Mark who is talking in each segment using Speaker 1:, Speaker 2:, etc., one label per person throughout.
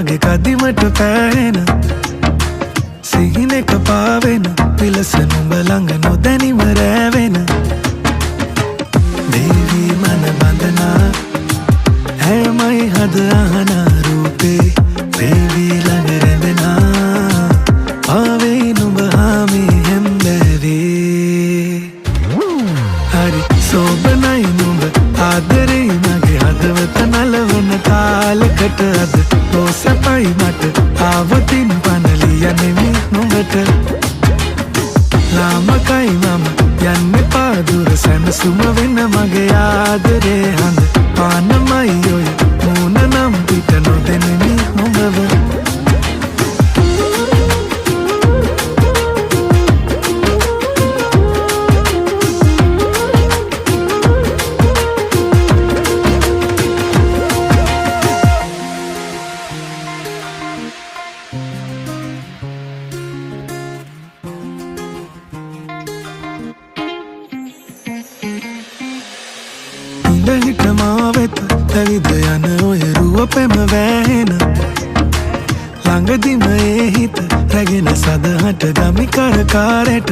Speaker 1: මගේ කදිමට පෑහෙන සිහිනෙක පාවෙන විලස නුඹ ළඟ නොදැනිම රැවෙන දේවී මන බඳනා හැමයි හද අහනා රූපේ දේවී ළඟ රැඳෙනා ආවේ නුඹ හාමේ හැම්බැවේ හරි සෝබනයි නුඹ ආදරේ මගේ හදවත නලවන තාලකට අද රෝසපයි මට ආවතින් පනලියනෙමි නුඹට ලාමකයි මම යන්නේ පාදුර සැනසුම වෙන මගේ ආදරේ හඳ පානමයි ඔය මූණ නම් පිට නොදෙනෙමි නුඹව හිට මාවෙත ඇවිද යන ඔය රුවපෙම වෑහෙන ළඟදිම ඒ හිත රැගෙන සදහට ගමි කරකාරයට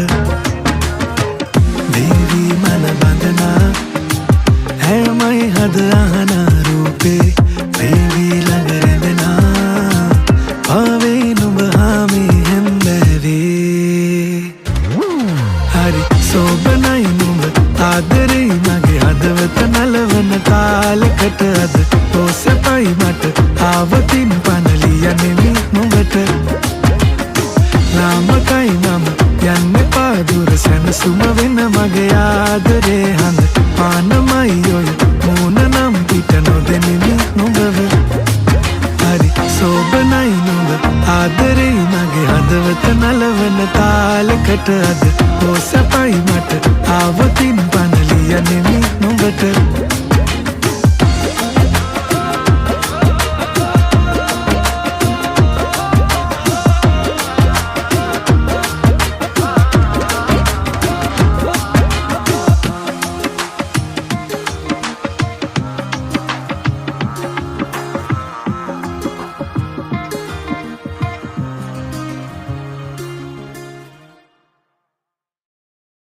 Speaker 1: දේවී මන බඳනා හැමයි හද අහනා රූපේ දේවී ළඟ රැඳෙනා ආවේ නුඹ හාමේ හැම්බැවේ හරි සෝබනයි නුඹ ආදරේ මගේ හදවත නලවන තාලකට අද රෝසපයි මට ආවතින් පනලියනෙමි නුඹට ලාමකයි මම යන්නේ පාදුර සැනසුම වෙන මගේ ආදරේ හඳ පානමයි ඔය මූණ නම් පිට නොදෙනෙමි නුඹව හරි සෝබනයි නුඹ ආදරේ මගේ හදවත නලවන තාලකට අද රෝසපයි මට ආවතින් පනලියනෙමි නුඹට